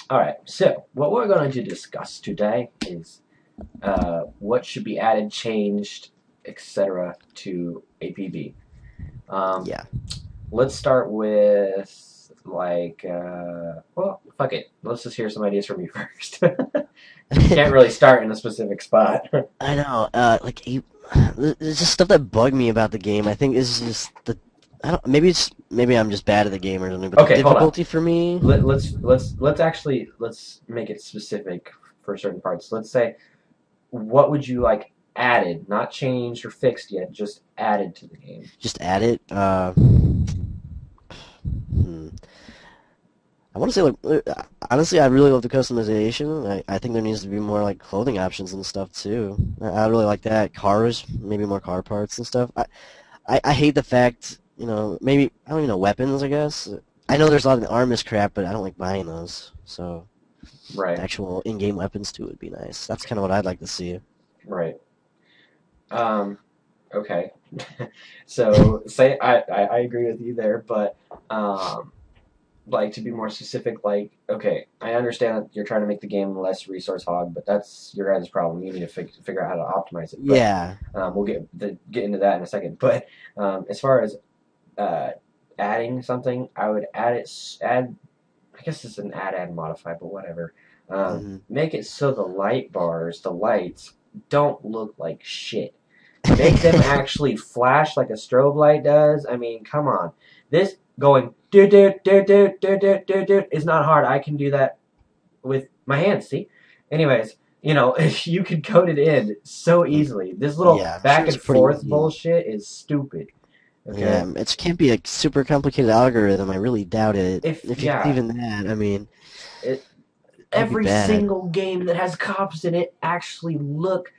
All right. So what we're going to discuss today is what should be added, changed, etc. to APB. Um, Yeah. let's start with well, fuck it. Let's just hear some ideas from you first. Can't really start in a specific spot. I know. There's just stuff that bugged me about the game. I think is just the. I don't. Maybe I'm just bad at the game or something. But the Okay, hold on. difficulty for me. Let's make it specific for certain parts. Let's say what would you like added, not changed or fixed yet, just added to the game. Just add it. Hmm. I want to say honestly, I really love the customization. I think there needs to be more like clothing options and stuff too. I really like that. Cars, maybe more car parts and stuff. I hate the fact, maybe I don't even know weapons. I guess I know there's a lot of armors crap, but I don't like buying those. So Right, actual in-game weapons too would be nice. That's kind of what I'd like to see. right. Um, okay. So say I agree with you there, but um, like to be more specific, like okay, I understand that you're trying to make the game less resource hog, but that's your guys' problem. You need to figure out how to optimize it. But Yeah, we'll get into that in a second. But as far as uh, adding something, I would add. I guess it's an add modify, but whatever. hmm Make it so the light bars, the lights, don't look like shit. Make them actually flash like a strobe light does. I mean, come on. This going do do do do do do do do is not hard. I can do that with my hands. See. Anyways, you can code it in so easily. This little yeah. I'm sure back it's and pretty forth easy. bullshit is stupid. Yeah, Okay. it can't be a super complicated algorithm. I really doubt it. If If it's yeah, even that, I mean, it, that'd be every bad. single game that has cops in it actually look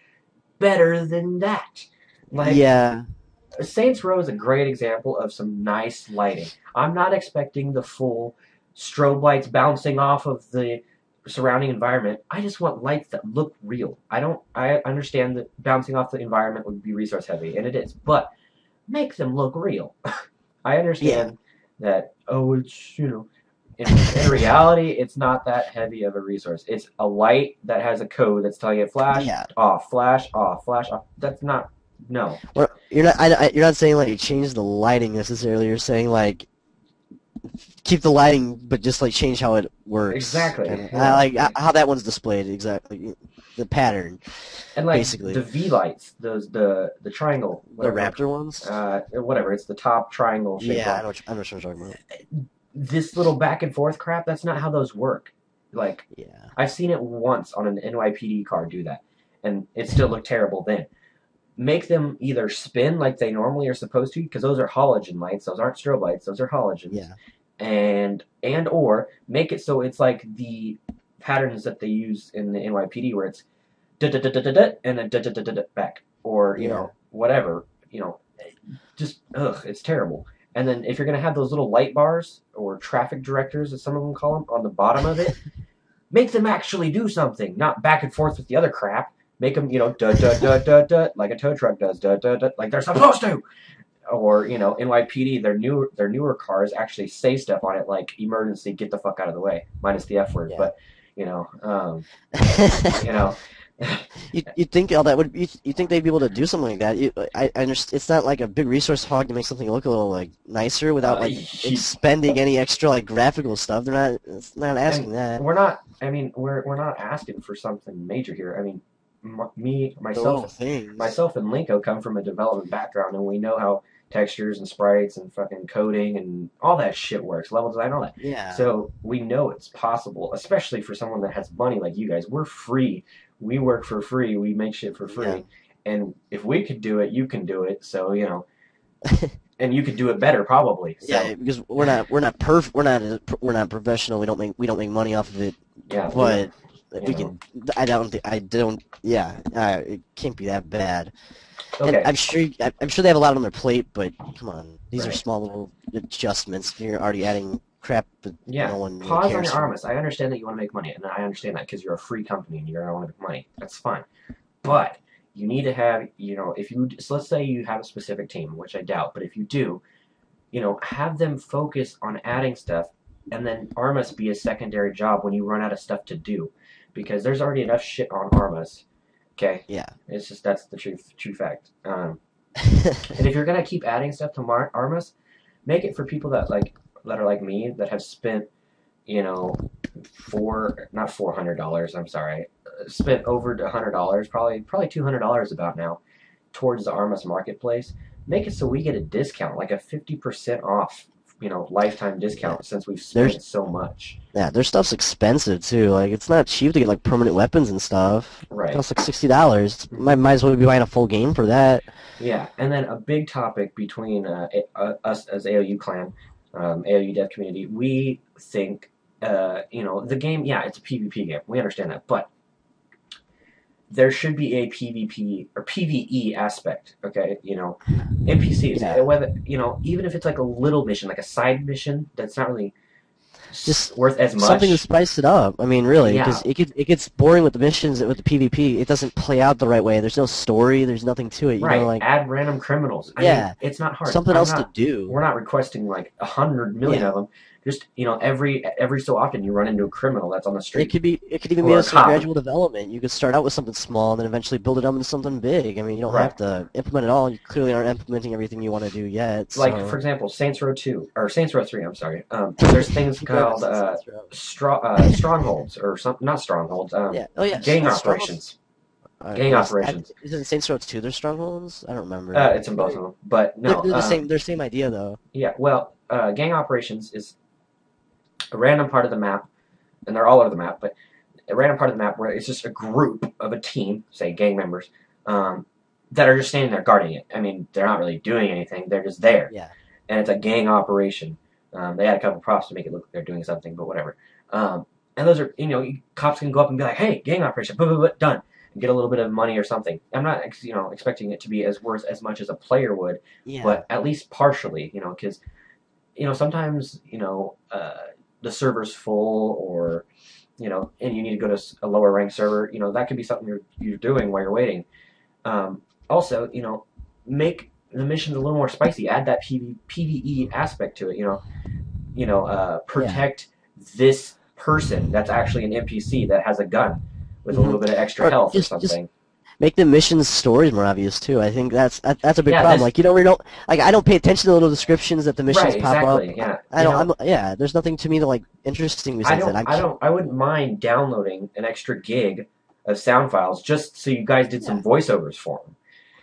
better than that. Like Yeah, Saints Row is a great example of some nice lighting. I'm not expecting the full strobe lights bouncing off of the surrounding environment. I just want lights that look real. I understand that bouncing off the environment would be resource heavy, and it is, but make them look real. I yeah. understand that, oh, it's, in reality, it's not that heavy of a resource. It's a light that has a code that's telling it flash, Yeah. off, flash, off, flash, off. That's not, no. Well, you're not saying like change the lighting necessarily. You're saying like keep the lighting, but just like change how it works. Exactly. Kind of. I like how that one's displayed exactly. The pattern, And like the basically. V lights, those the triangle, The whatever, Raptor ones. whatever. It's the top triangle shaped Yeah, one. I know what you're talking about. This little back and forth crap. That's not how those work. Like Yeah. I've seen it once on an NYPD car do that, and it still looked terrible then. Make them either spin like they normally are supposed to, because those are halogen lights. Those aren't strobe lights. Those are halogens. Yeah. And or make it so it's like the patterns that they use in the NYPD, where it's da da da da da da and then da da da da back, or Yeah. whatever. Just ugh, it's terrible. And then if you're gonna have those little light bars or traffic directors, as some of them call them, on the bottom of it, make them actually do something, not back and forth with the other crap. Make them, da da da da da, like a tow truck does, da da da, like they're supposed to. Or NYPD, their newer cars actually say stuff on it like "emergency, get the fuck out of the way," minus the F word. Yeah. But you know, you know, You think all that would you think they'd be able to do something like that? I understand it's not like a big resource hog to make something look a little like nicer without like expending any extra like graphical stuff. It's not and asking that. we're not. I mean, we're not asking for something major here. I mean, me The myself little things. myself and Linko come from a development background, and we know how textures and sprites and fucking coding and all that shit works, level design, all that. Yeah. So we know it's possible, especially for someone that has money like you guys. We're free. We work for free. We make shit for Yeah. free. And if we could do it, you can do it. So, and you could do it better probably. Yeah, So, because we're not professional. We don't make money off of it. yeah, But you we know. can. I don't. Yeah, it can't be that bad. And Okay, I'm sure they have a lot on their plate. But come on, these are right. small little adjustments. You're already adding crap that Yeah, no one really pause on cares your for. armors. I understand that you want to make money, and I understand that because you're a free company and you're going to want to make money. That's fine. But you need to have, if you, so let's say you have a specific team, which I doubt, but if you do, have them focus on adding stuff and then Armas be a secondary job when you run out of stuff to do, because there's already enough shit on Armas. Okay, Yeah. it's just that's the true fact. And if you're gonna keep adding stuff to Armas, make it for people that are like me that have spent you know not $400. I'm sorry, spent over $100, probably $200 about now towards the Armas marketplace. Make it so we get a discount, like a 50% off, lifetime Yeah. discount since we've There's spent so much. Yeah, their stuff's expensive too. Like it's not cheap to get like permanent weapons and stuff. It Right. costs like $60. Might as well be buying a full game for that. Yeah, and then a big topic between us as AOU clan, AOU dev community, we think, the game, yeah, it's a PvP game. We understand that, but there should be a PvP or PvE aspect. Okay, NPCs, Yeah. whether even if it's like a little mission, like a side mission that's not really Just worth as something to much. spice it up. I mean, really, Yeah, because it gets boring with the missions with the PvP. It doesn't play out the right way. There's no story. There's nothing to it. right. Like Add random criminals. I mean, yeah, it's not hard. something else to do. We're not requesting like 100 million Yeah. of them. Just every so often you run into a criminal that's on the It street could be it could even be or a a sort of cop. gradual development. You could start out with something small and then eventually build it up into something big. I mean, you don't Right. have to implement it all. You clearly aren't implementing everything you want to do yet. Like for So example, Saints Row 2 or Saints Row 3. I'm sorry. There's things keep going. called strongholds or some not strongholds. Yeah. Oh yeah. Gang Strongholds. operations. Gang operations. Is it Saints Row 2? There's strongholds. I don't remember. It's in both of them, but They're, no. they're the same. They're same idea though. Yeah. Well, gang operations is a random part of the map, and they're all over the map, but a random part of the map where it's just a group of a team, say gang members, that are just standing there guarding it. I mean, they're not really doing anything; they're just there, Yeah. and it's a gang operation. They had a couple props to make it look like they're doing something, but whatever. And those are, cops can go up and be like, "Hey, gang operation, blah, blah, blah, done," and get a little bit of money or something. I'm not, expecting it to be as worth as much as a player would, Yeah. but at least partially, because sometimes the server's full or and you need to go to a lower ranked server. That could be something you're doing while you're waiting. Also, make the missions a little more spicy. Add that PVE aspect to it. Yeah. Protect this person that's actually an NPC that has a gun with a hmm little bit of extra Or health or just something. make the missions stories more obvious too. I think that's a big Yeah, problem. this Like you don't really don't like I don't pay attention to the little descriptions that the right missions pop up. exactly. Yeah, I don't. Yeah. There's nothing to me that like interesting I besides that. don't, I don't, I wouldn't mind downloading an extra gig of sound files just so you guys did some Yeah. voiceovers for them.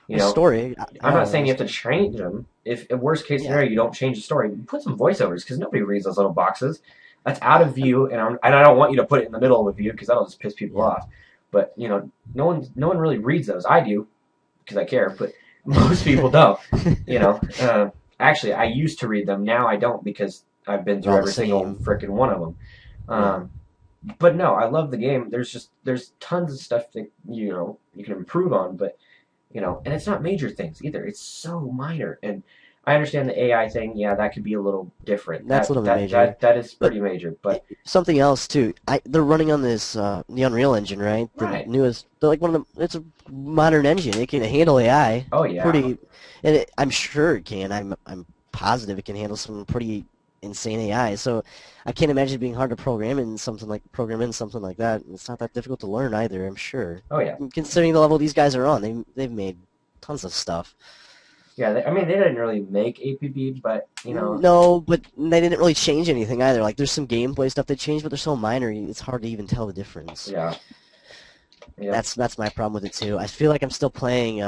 You A know, story. I'm I not don't saying know. you have to change them. If in worst case Yeah. scenario you don't change the story, put some voiceovers because nobody reads those little boxes. That's out of view, and I don't want you to put it in the middle of a view because that'll just piss people Yeah. off. But no one really reads those. I do because I care, but most people don't. Actually, I used to read them. Now I don't because I've been They're through all the every single same. freaking one of them. Yeah. But no, I love the game. There's tons of stuff that you can improve on, but and it's not major things either. It's so minor. And I understand the AI thing. Yeah, that could be a little different. That's a That little bit that major. that that is But pretty major. But something else too. They're running on this the Unreal Engine, right? The right. newest. They're like one of the. It's a modern engine. It can handle AI Oh yeah. pretty, I'm sure it can. I'm positive it can handle some pretty insane AI. So I can't imagine it being hard to program in something like that. It's not that difficult to learn either. I'm sure. Oh yeah. Considering the level these guys are on, they've made tons of stuff. Yeah. I mean, they didn't really make APB, but No, but they didn't really change anything either. Like there's some gameplay stuff they changed, but they're so minor, it's hard to even tell the difference. yeah. Yeah. That's my problem with it too. I feel like I'm still playing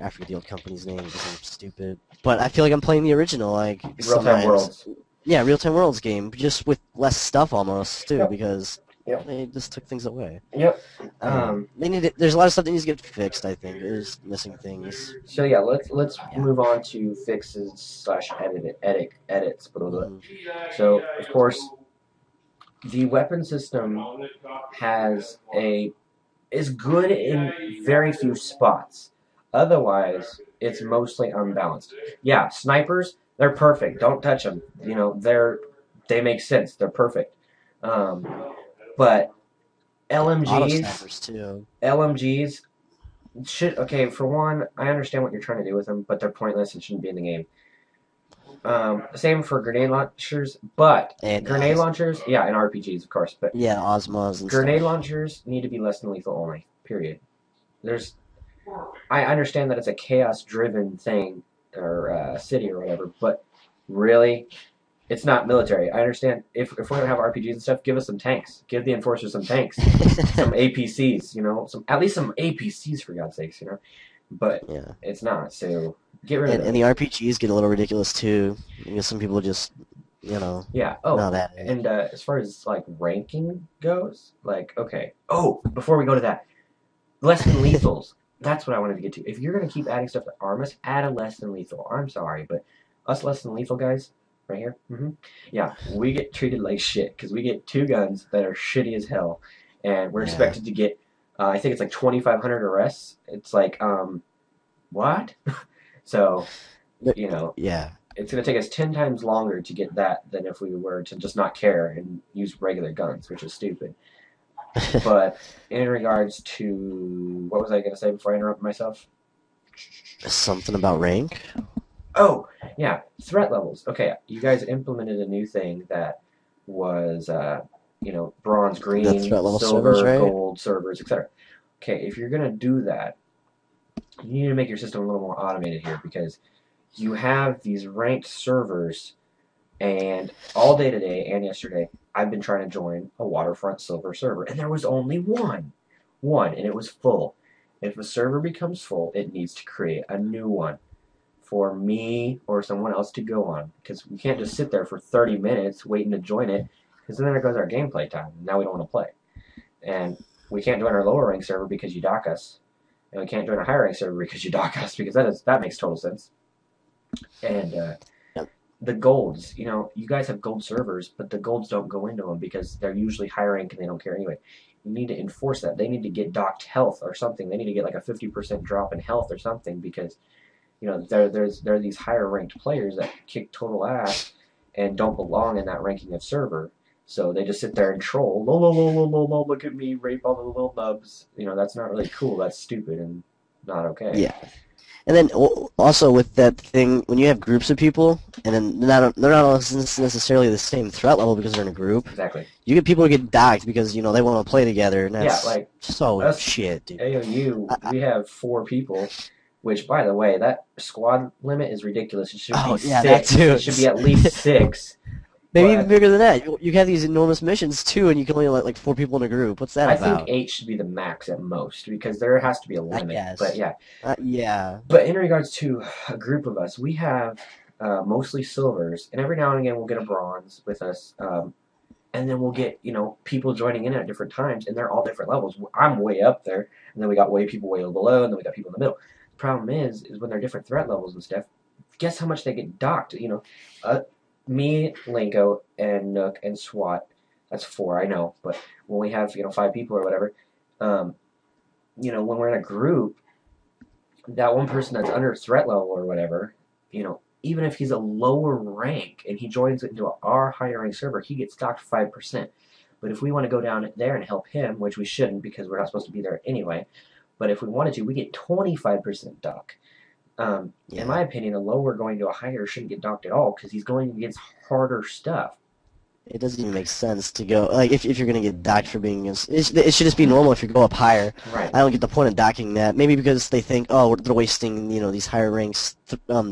I forget the old company's name because I'm stupid. But I feel like I'm playing the original, like Real time sometimes. worlds. Yeah, Real Time Worlds game, just with less stuff almost too, Yep. because Yep. they just took things away. Yep. There's a lot of stuff that needs to get fixed. I think there's missing things. So yeah, let's Yeah. move on to fixes slash edits. Blah, blah, blah. Mhm. So of course, the weapon system is good in very few spots. Otherwise, it's mostly unbalanced. Yeah, snipers, they're perfect. Don't touch them. They make sense. They're perfect. But Auto LMGs, snappers too. LMGs should okay. For one, I understand what you're trying to do with them, but they're pointless and shouldn't be in the game. Same for grenade launchers, but And grenade launchers, yeah, and RPGs, of course, but yeah, Osmos and grenade stuff. launchers need to be less than lethal only. Period. There's, I understand that it's a chaos-driven thing or city or whatever, but really, it's not military. I understand if we're gonna have RPGs and stuff, give us some tanks. Give the enforcers some tanks, some APCs. You know, some at least some APCs for God's sakes. You know, but Yeah. it's not. So get rid of And the those. RPGs get a little ridiculous too, because some people just, you know, Yeah. know Oh, that is. and as far as like ranking goes, like okay. Oh, before we go to that, less than lethals. That's what I wanted to get to. If you're gonna keep adding stuff to arm us, add a less than lethal. I'm sorry, but us less than lethal guys, right here. Yeah, we get treated like shit because we get two guns that are shitty as hell, and we're Yeah. expected to get. I think it's like 2,500 arrests. It's like what? So But, you know, yeah. it's gonna take us 10 times longer to get that than if we were to just not care and use regular guns, which is stupid. But in regards to what was I going to say before I interrupt myself? Something about rank? Oh, yeah, threat levels. Okay, you guys implemented a new thing that was, bronze, The green, threat level servers, silver, right? gold servers, etc. Okay, if you're going to do that, you need to make your system a little more automated here because you have these ranked servers, and all day today and yesterday, I've been trying to join a waterfront silver server, and there was only one, and it was full. If a server becomes full, it needs to create a new one for me or someone else to go on because we can't just sit there for 30 minutes waiting to join it because then there goes our gameplay time. Now we don't want to play. And we can't join our lower rank server because you dock us. And we can't join a higher rank server because you dock us because that makes total sense. And Yep. the golds, you guys have gold servers, but the golds don't go into them because they're usually high rank and they don't care anyway. You need to enforce that. They need to get docked health or something. They need to get like a 50% drop in health or something because there are these higher ranked players that kick total ass and don't belong in that ranking of server. So they just sit there and troll. Lo, lo, lo, lo, lo, lo, look at me, rape all the little nubs. That's not really cool. That's stupid and not okay. Yeah. And then also with that thing, when you have groups of people, and then they're not all necessarily the same threat level because they're in a group, Exactly. you get people who get docked because, they want to play together, and Yeah, that's like so us shit, dude. AOU, we have 4 people, which, by the way, that squad limit is ridiculous. It should be Oh, yeah, that 6. too. It should be at least 6. Maybe even But bigger than that. You have these enormous missions too, and you can only let like 4 people in a group. What's that I think about? 8 should be the max at most because there has to be a I limit. But guess. yeah, Yeah. but in regards to a group of us, we have mostly silvers, and every now and again we'll get a bronze with us, and then we'll get people joining in at different times, and they're all different levels. I'm way up there, and then we got people way below, and then we got people in the middle. The problem is when they're different threat levels and stuff. Guess how much they get docked? Uh, me, Linko, and Nook and SWAT. That's 4, I know, but when we have 5 people or whatever, um, when we're in a group, that one person that's under threat level or whatever, even if he's a lower rank and he joins into our higher rank server, he gets docked 5%. But if we want to go down there and help him, which we shouldn't because we're not supposed to be there anyway, but if we wanted to, we get 25% dock. In Yeah. my opinion, a lower going to a higher shouldn't get docked at all because he's going against harder stuff. It doesn't even make sense to go like if you're gonna get docked for being it should just be normal if you go up higher. Right. I don't get the point of docking that. Maybe because they think, oh, they're wasting these higher ranks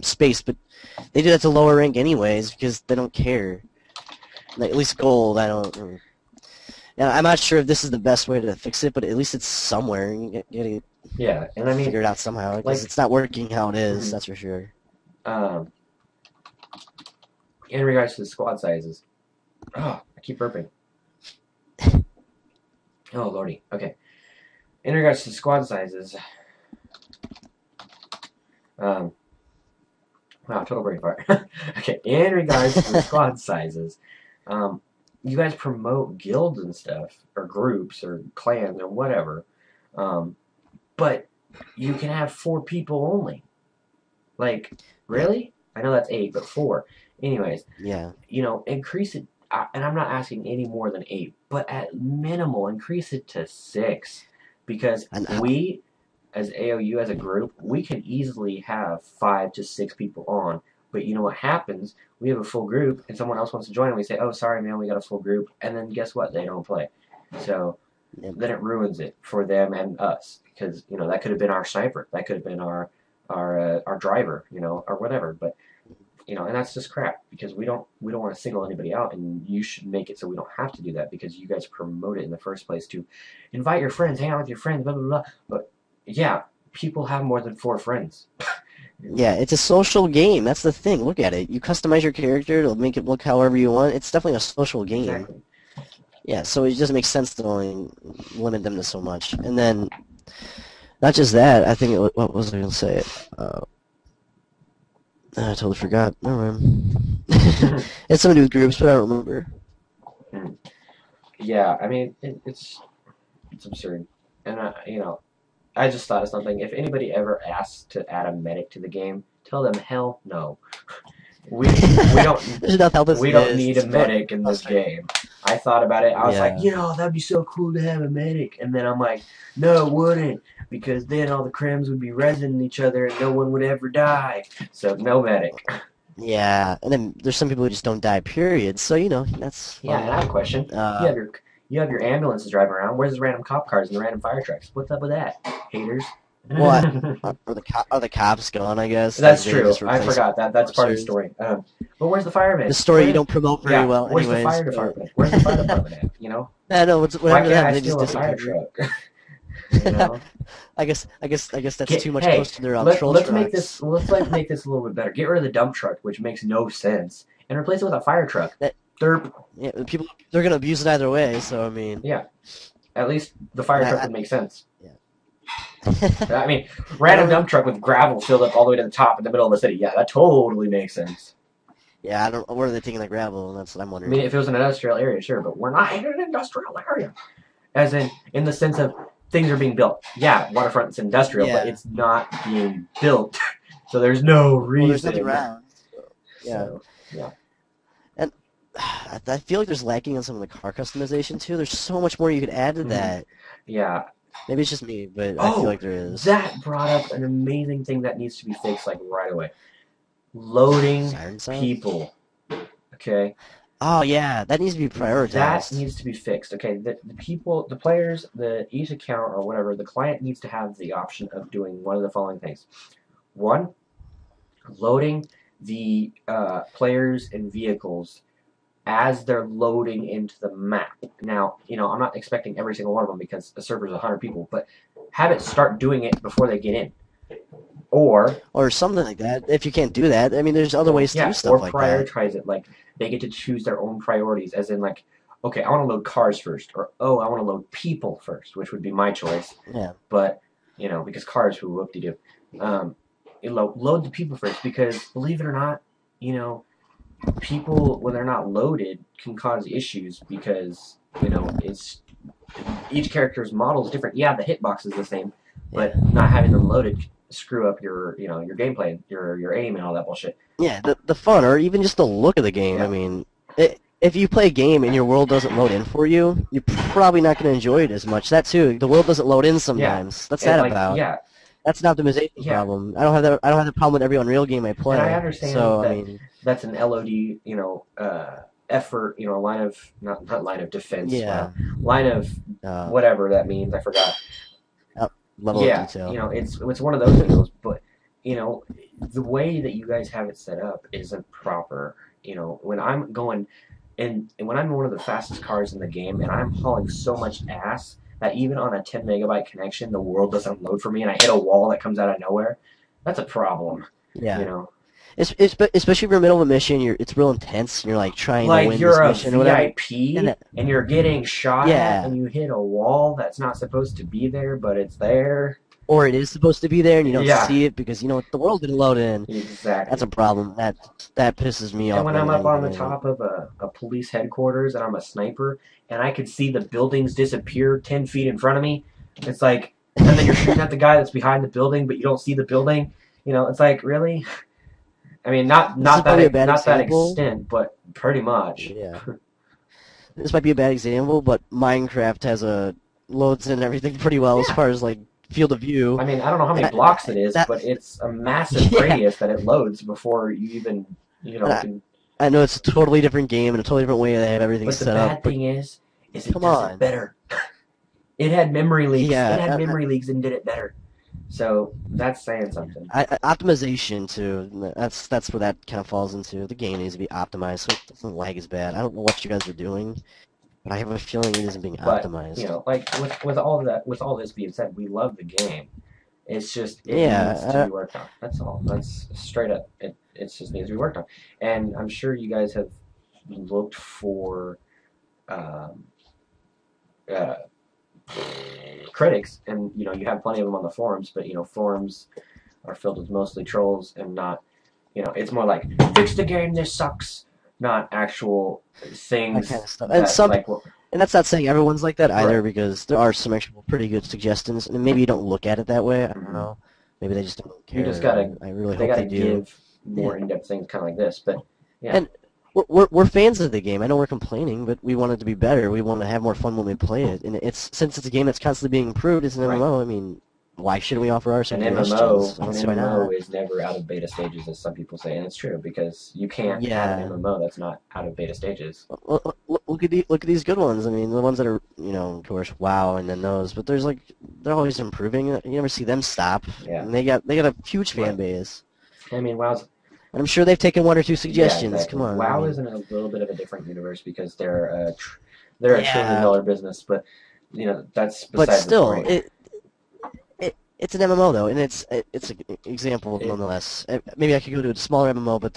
space, but they do that to lower rank anyways because they don't care. Like, at least gold, I don't. Yeah, I'm not sure if this is the best way to fix it, but at least it's somewhere. You gotta Yeah, and I mean, figure it out somehow because like, it's not working how it is. mhm, That's for sure. um, in regards to the squad sizes, oh, I keep burping. Oh lordy. Okay. In regards to squad sizes, um, wow, total brain fart. Okay. In regards to the squad sizes, um, you guys promote guilds and stuff, or groups, or clans, or whatever, um, but you can have 4 people only. Like, Yeah, really? I know that's 8, but 4. Anyways, yeah. increase it, and I'm not asking any more than 8, but at minimal, increase it to 6, because And we, as AOU, as a group, we can easily have 5 to 6 people on. But you know what happens? We have a full group, and someone else wants to join, and we say, "Oh, sorry, man, we got a full group," and then guess what? They don't play. So Yep. then it ruins it for them and us because that could have been our sniper, that could have been our driver, or whatever. But and that's just crap because we don't want to single anybody out, and you should make it so we don't have to do that because you guys promote it in the first place to invite your friends, hang out with your friends, blah blah blah. But yeah, people have more than 4 friends. Yeah, it's a social game. That's the thing. Look at it. You customize your character to make it look however you want. It's definitely a social game. Exactly. Yeah, so it just makes sense to only limit them to so much. And then, not just that, I think, what was I going to say? I totally forgot. Never mind. It's something to do with groups, but I don't remember. Yeah, I mean it's absurd, and I just thought of something. If anybody ever asks to add a medic to the game, tell them hell no. We don't There's enough help as we it don't is. need a medic in this game. I thought about it. I was like, Yeah. that'd be so cool to have a medic. And then I'm like, no, it wouldn't, because then all the crims would be resin each other and no one would ever die. So no medic. Yeah, and then there's some people who just don't die, period. So, that's Yeah, and I have a question. You have your ambulances driving around. Where's the random cop cars and the random fire trucks? What's up with that, haters? what? Are the cops gone, I guess? That's They true. just I replace forgot that. That's part of the officers. story. But where's the firemen? The story you don't promote very well Where's anyways. the fire department? Where's the fire department at? I know, Why whatever can't I that, they just steal a fire disappear. truck? you know? I guess that's too much Hey, close to their troll let's trucks. make this make this a little bit better. Get rid of the dump truck, which makes no sense, and replace it with a fire truck. Derp. Yeah, they're gonna abuse it either way. So I mean, Yeah. At least the fire truck would make sense. Yeah. I mean, random dump truck with gravel filled up all the way to the top in the middle of the city. Yeah, that totally makes sense. Yeah, I don't. Where are they taking the gravel? That's what I'm I wondering. mean, if it was an industrial area, sure, but we're not in an industrial area. As in the sense of things are being built. Yeah, waterfront's industrial, but it's not being built. So there's no reason. Well, there's nothing around. Yeah. So, yeah. And I feel like there's lacking on some of the car customization too. There's so much more you could add to that. Yeah. Maybe it's just me, but I feel like there is. That brought up an amazing thing that needs to be fixed like right away. Loading people. Okay. Oh yeah, that needs to be prioritized. That needs to be fixed. Okay, the players, each account or whatever, the client needs to have the option of doing one of the following things. One, loading the players and vehicles as they're loading into the map. Now, I'm not expecting every single one of them because the server's 100 people, but have it start doing it before they get in. Or something like that. If you can't do that, I mean, there's other ways to do stuff like that. Or prioritize it. Like, they get to choose their own priorities, as in, like, okay, I want to load cars first, or, I want to load people first, which would be my choice. Yeah. But, because cars, whoop-de-doo. Load the people first, because, believe it or not, people, when they're not loaded, can cause issues, because, it's each character's model is different. Yeah, the hitbox is the same, but not having them loaded screw up your gameplay, your aim and all that bullshit. Yeah, the fun, or even just the look of the game. Yeah. I mean, if you play a game and your world doesn't load in for you, you're probably not going to enjoy it as much. That too, the world doesn't load in sometimes. What's that about? Yeah. That's an optimization problem. I don't have that problem with every Unreal game I play. And I understand that that's an LOD, effort, line of not line of defense. Yeah. Line of whatever that means. I forgot. Level of detail. It's one of those deals, but the way that you guys have it set up isn't proper. When I'm going and when I'm one of the fastest cars in the game and I'm hauling so much ass that even on a 10 megabyte connection the world doesn't load for me and I hit a wall that comes out of nowhere, that's a problem. Yeah. Especially if you're in the middle of a mission, it's real intense, and you're like trying to win you're this mission or whatever. VIP and you're getting shot at and you hit a wall that's not supposed to be there, but it's there. Or it is supposed to be there and you don't see it because the world didn't load in. Exactly. That's a problem. That pisses me off. And when I'm up on the top of a police headquarters and I'm a sniper and I could see the buildings disappear 10 feet in front of me, it's like, and then you're shooting at the guy that's behind the building, but you don't see the building. It's like, really? I mean, not that extent, but pretty much. Yeah. This might be a bad example, but Minecraft has loads and everything pretty well as far as like field of view. I mean, I don't know how And many blocks it is, that but it's a massive yeah, radius that it loads before you even, and can. I know it's a totally different game and a totally different way they have everything But the set up, bad but thing is it come does it on. better. It had memory leaks. It Yeah, had memory leaks and did it better. So that's saying something. optimization too. That's where that kind of falls into. The game needs to be optimized so it doesn't lag as bad. I don't know what you guys are doing, but I have a feeling it isn't being But optimized. like with all this being said, we love the game. It's just it needs to Yeah, be worked on. That's all. That's straight up. It just needs to be worked on. And I'm sure you guys have looked for um, uh, critics, and you have plenty of them on the forums. But forums are filled with mostly trolls and not. It's more like fix the game. This sucks. Not actual that kind things of stuff. that like what. And that's not saying everyone's like that either, Right. because there are some actual pretty good suggestions, and maybe you don't look at it that way. I don't Mm-hmm. know. Maybe they just don't You just care. gotta I really they hope gotta they do. give Yeah. more in-depth things kind of like this, but yeah. And we're fans of the game. I know we're complaining, but we want it to be better. We want to have more fun when we play it. And since it's a game that's constantly being improved, it's an Right. MMO. I mean, why shouldn't we offer our An MMO suggestions? I don't an see why MMO not. is never out of beta stages, as some people say, and it's true because you can't have an Yeah. MMO that's not out of beta stages. Look at these good ones. I mean, the ones that are, of course, WoW and then those, but they're always improving. You never see them stop. Yeah. And they got a huge fan Right. base. I mean, WoW's And I'm sure they've taken one or two yeah, suggestions. exactly. Come on, I WoW mean, is in a little bit of a different universe because they're a trillion yeah, dollar business, but that's but besides the still, point. it's an MMO though, and it's an example It, nonetheless. Maybe I could go to a smaller MMO, but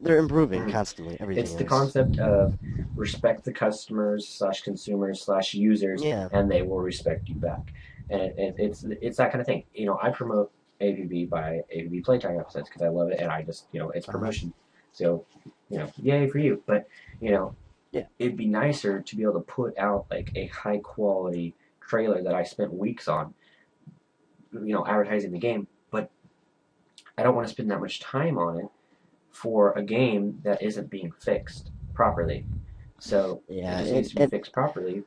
they're improving mhm. constantly. It's Everything the is. concept of respect the customers slash consumers slash users, Yeah. and they will respect you back. And it's that kind of thing. I promote APB by APB Playtime episodes because I love it, and I just it's Uh-huh. promotion. So yay for you. But you know, Yeah. it'd be nicer to be able to put out like a high quality trailer that I spent weeks on, advertising the game. But I don't want to spend that much time on it for a game that isn't being fixed properly. So it Yeah. just needs to be fixed properly,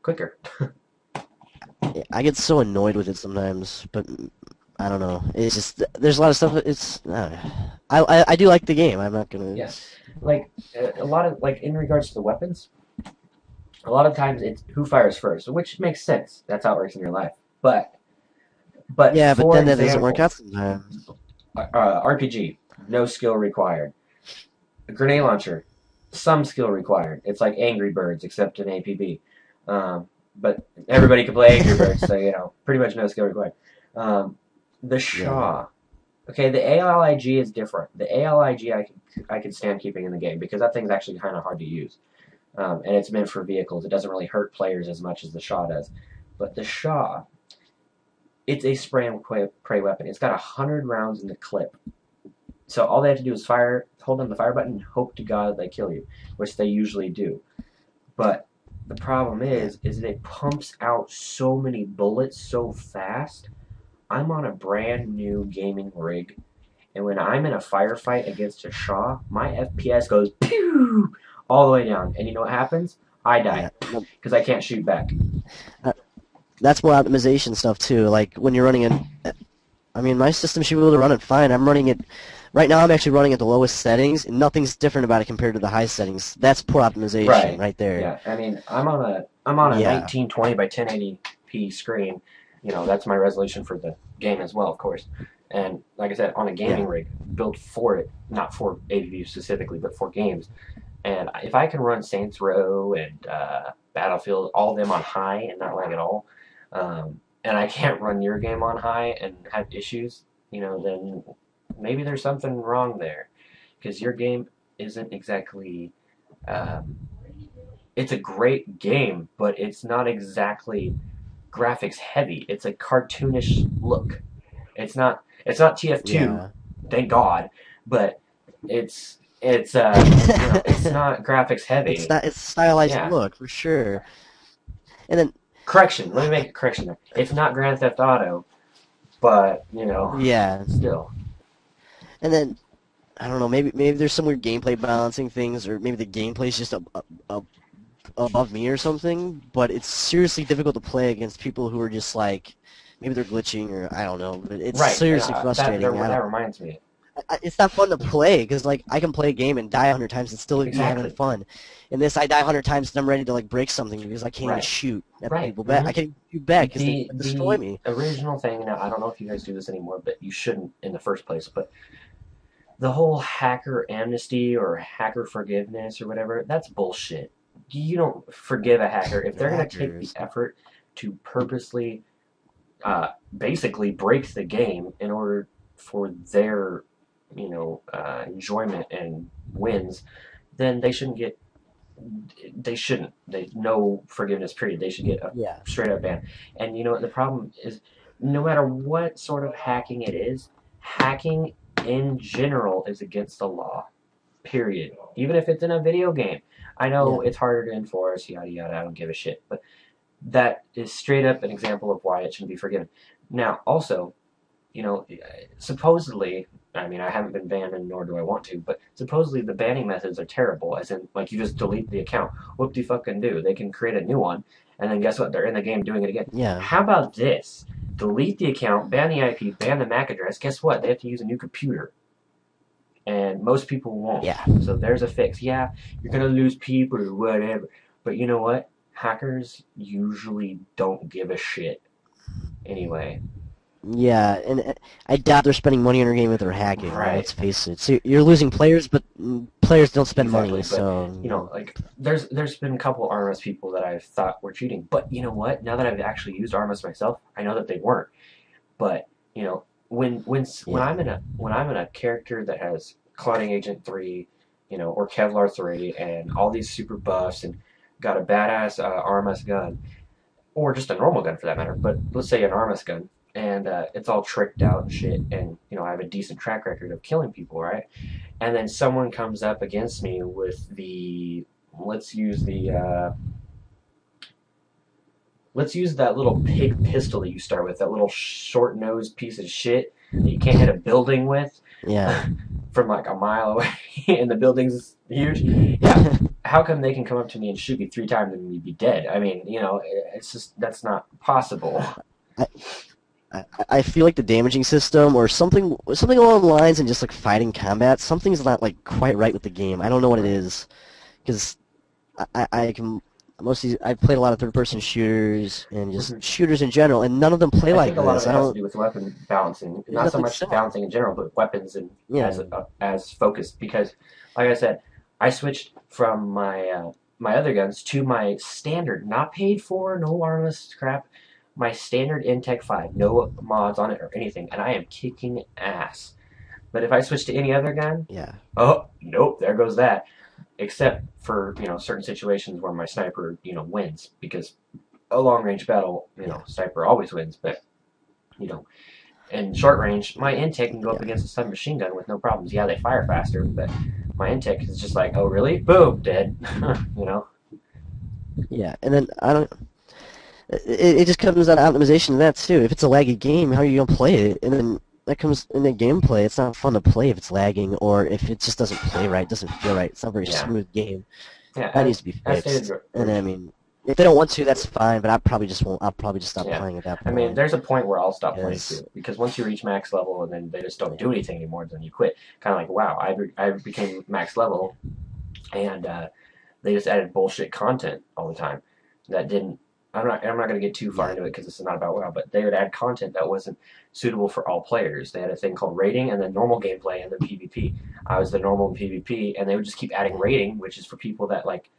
quicker. I get so annoyed with it sometimes, but I don't know. It's just there's a lot of stuff. It's I do like the game. I'm not gonna. Yeah, like a lot of like in regards to the weapons, a lot of times it's who fires first, which makes sense. That's how it works in your life. But Yeah, but for then that doesn't work example, out sometimes. RPG, no skill required. A grenade launcher, some skill required. It's like Angry Birds, except in APB. But everybody can play Angry Birds, so pretty much no skill required. Um, the Yeah. Shaw. Okay, the ALIG is different. The ALIG I can stand keeping in the game because that thing's actually kind of hard to use, and it's meant for vehicles. It doesn't really hurt players as much as the Shaw does. But the Shaw, it's a spray and pray weapon. It's got 100 rounds in the clip. So all they have to do is hold down the fire button, and hope to God they kill you, which they usually do. But the problem Yeah. is that it pumps out so many bullets so fast. I'm on a brand new gaming rig, and when I'm in a firefight against a Shaw, my FPS goes pew all the way down. And you know what happens? I die Yeah. No, because I can't shoot back. uh, that's more optimization stuff too. Like when you're running an. I mean, my system should be able to run it fine. I'm running it. Right now, I'm actually running at the lowest settings, and nothing's different about it compared to the high settings. That's poor optimization Right. right there. Yeah. I mean, I'm on a Yeah. 1920 by 1080p screen. That's my resolution for the game as well, of course. And like I said, on a gaming Yeah. rig built for it, not for AVV specifically, but for games. And if I can run Saints Row and Battlefield, all of them on high and not lag at all, and I can't run your game on high and have issues, then maybe there's something wrong there, because your game isn't exactly. Um, it's a great game, but it's not exactly graphics heavy. It's a cartoonish look. It's not. It's not TF2, Yeah. thank God, but it's it's not graphics heavy. It's a stylized Yeah. look for sure. And then Correction. Let me make a correction there. It's not Grand Theft Auto, but yeah, still. and then I don't know. Maybe there's some weird gameplay balancing things, or maybe the gameplay is just a above me or something, but it's seriously difficult to play against people who are just like maybe they're glitching or I don't know, but it's Right, and seriously frustrating. that reminds me. It's not fun to play because like I can play a game and die 100 times and still be having Exactly. fun. In this, I die 100 times and I'm ready to like break something because I can't even Right. shoot at the Right. people back. hmm I can't shoot back because they destroy The me. original thing. Now I don't know if you guys do this anymore, but you shouldn't in the first place. But the whole hacker amnesty or hacker forgiveness or whatever, that's bullshit. You don't forgive a hacker if They're they're going to take the hackers. effort to purposely, basically break the game in order for their, enjoyment and wins. Then they shouldn't get. They shouldn't. They no forgiveness. Period. They should get a Yeah, straight up ban. And you know what the problem is? No matter what sort of hacking it is, hacking in general is against the law. Period. Even if it's in a video game. I yeah, know it's harder to enforce, yada yada, I don't give a shit. But that is straight up an example of why it shouldn't be forgiven. Now, also, you know, supposedly, I mean, I haven't been banned and nor do I want to, but supposedly the banning methods are terrible, as in, like, you just delete the account. Whoop de fucking do. They can create a new one, and then guess what? They're in the game doing it again. yeah, How about this? Delete the account, ban the IP, ban the MAC address. Guess what? They have to use a new computer and most people won't. yeah. So there's a fix. Yeah, you're gonna lose people or whatever, but you know what? Hackers usually don't give a shit anyway. Yeah, and I doubt they're spending money on their game if they're hacking. Right. Let's face it. So you're losing players, but players don't spend money, Exactly. But so like there's been a couple Armas people that I've thought were cheating. But you know what? Now that I've actually used Armas myself, I know that they weren't. But when yeah, I'm in a character that has Clouding Agent 3, or Kevlar 3, and all these super buffs, and got a badass RMS gun, or just a normal gun for that matter, but let's say an RMS gun, and it's all tricked out and shit, and I have a decent track record of killing people, right? And then someone comes up against me with the let's use the let's use that little pig pistol that you start with, that little short nosed piece of shit that you can't hit a building with yeah. from like a mile away, and the building's huge. Yeah, how come they can come up to me and shoot me 3 times and we'd be dead? I mean, it's just that's not possible. I, I feel like the damaging system or something along the lines and just like fighting combat, something's not like quite right with the game. I don't know what it is because I can most of these, I've played a lot of third-person shooters and just shooters in general, and none of them play I like think a lot of this. it I has to don't. do with weapon balancing, not so That's much sad. balancing in general, but weapons and Yeah, as focused. Because, like I said, I switched from my other guns to my standard, not paid for, no armless crap, my standard Intech 5, no mods on it or anything, and I am kicking ass. But if I switch to any other gun, yeah, oh nope, there goes that. Except for certain situations where my sniper wins, because a long range battle, yeah, sniper always wins. But you know, in short range, my intake can go up yeah, against a submachine gun with no problems. Yeah, they fire faster, but my intake is just like, oh really? Boom, dead. you know. yeah. And then I don't. It just comes down to optimization of that too. If it's a laggy game, how are you gonna play it? And then that comes in the gameplay. It's not fun to play if it's lagging or if it just doesn't play right, doesn't feel right. It's not a very Yeah, smooth game. yeah. That needs to be As stated fixed. And I mean, if they don't want to, that's fine. But I probably just won't. I'll probably just stop yeah. playing at that I mean, point there's a point where I'll stop playing because too, because once you reach max level and then they just don't yeah, do anything anymore, then you quit. Kind of like, wow, I became max level, and they just added bullshit content all the time that didn't. I'm not going to get too far yeah, into it because this is not about WoW, but they would add content that wasn't suitable for all players. They had a thing called rating and then normal gameplay and then PvP. I was the normal in PvP, and they would just keep adding yeah, rating, which is for people that like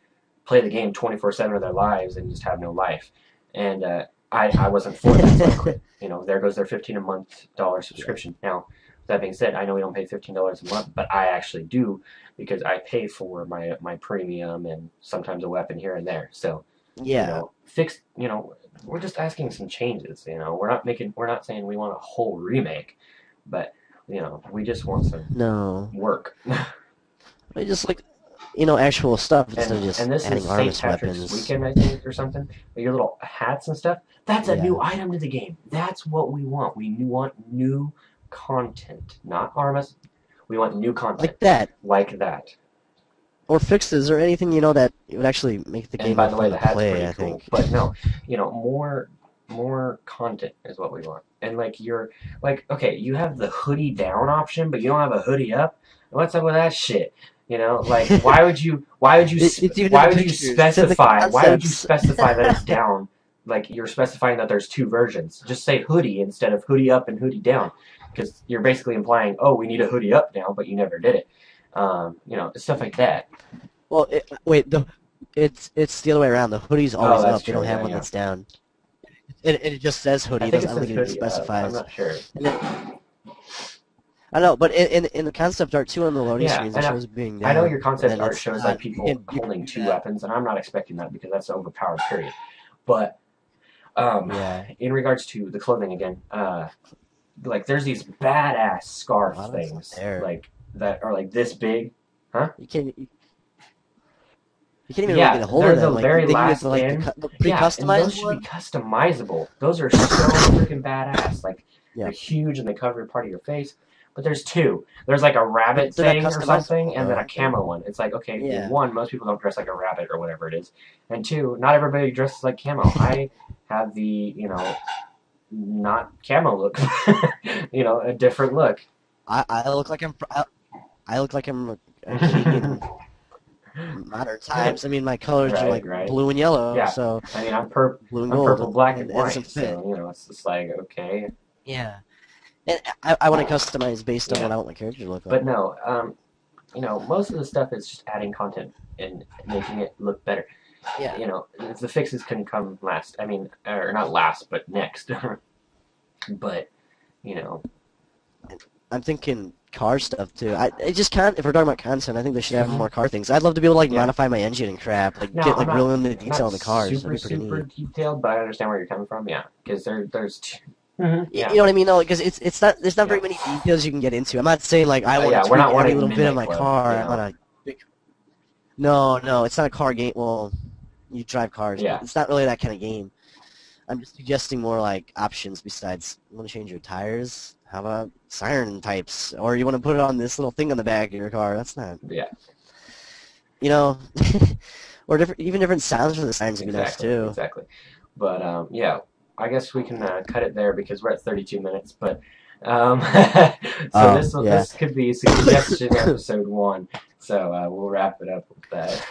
play the game 24/7 of their lives and just have no life. And I wasn't for that, so I quit. There goes their $15 a month yeah, subscription. Now, that being said, I know we don't pay $15 a month, but I actually do because I pay for my premium and sometimes a weapon here and there. So yeah. fix, we're just asking some changes, we're not saying we want a whole remake, but, we just want some No, work. I just like actual stuff instead of And just this is adding St. armless Patrick's weapons. weekend, I think, or something. Your little hats and stuff. That's a Yeah, new item to the game. That's what we want. We want new content, not Armas. We want new content like that. like that. or fixes or anything that would actually make the And game by more the way, fun the to hat's play. pretty I cool. think. But no, more content is what we want. And like you're like, okay, you have the hoodie down option, but you don't have a hoodie up. What's up with that shit? Like It's even in the pictures. It's in the why would you concepts. specify that it's down? Like you're specifying that there's two versions. Just say hoodie instead of hoodie up and hoodie down, because you're basically implying, oh, we need a hoodie up now, but you never did it. Stuff like that. Well, wait, it's the other way around. The hoodie's Oh, always that's up. They true. don't have Yeah, one yeah. that's down. And it just says I hoodie. It think it doesn't. I don't says think it hoodie up. I'm specifies. not sure. And then, I don't know, but in the concept art too on the loading Yeah, screens, it and shows being I know your down, and concept then art it's shows like not. people You holding can do two that. weapons, and I'm not expecting that because that's overpowered. Period. But Yeah, in regards to the clothing again, like there's these badass a scarf lot of stuff things there. like that are like this big, huh? You can't even really Yeah, get a hold they're of the them. Like very they can get last like in. the Yeah, and pre-customized those should be one. customizable. Those are so freaking badass. Like they're Yeah, huge and they cover part of your face. But there's two. There's like a rabbit they're not thing or something, customizable and though, then a aren't they? camo one. It's like, okay, well, Yeah. one, most people don't dress like a rabbit or whatever it is, and two, not everybody dresses like camo. I have the not camo look, a different look. I look like I look like I'm a Canadian in modern times. I mean, my colors are Right, like right. blue and yellow, Yeah, so I mean, blue and I'm gold, purple, black, and and it white, doesn't fit. so it's just like okay, Yeah, and I want to customize based on yeah. what I want my character to look But like. no, most of the stuff is just adding content and making it look better. Yeah, The fixes can come last. I mean, or not last, but next. But you know, I'm thinking car stuff too. I just can't. If we're talking about content, I think they should have more car things. I'd love to be able to like yeah. modify my engine and crap, like Now get like real into the detail in the cars. That'd super be pretty super neat. detailed, but I understand where you're coming from. Yeah, because Mhm. You Yeah, know what I mean? No, because it's not. There's not yeah, very many details you can get into. I'm not saying like I want yeah. to We're tweak not every wanting little bit of Midnight my Club. car. I want to. No, no, it's not a car game. Well, you drive cars, but Yeah, it's not really that kind of game. I'm just suggesting more like options besides you want to change your tires. How about siren types? Or you want to put it on this little thing on the back of your car. That's not, yeah. you know, or even different sounds for the sirens would be nice Exactly, too. exactly. But yeah, I guess we can cut it there because we're at 32 minutes. But um, so Oh, this yeah. this could be suggestion episode one. So we'll wrap it up with that.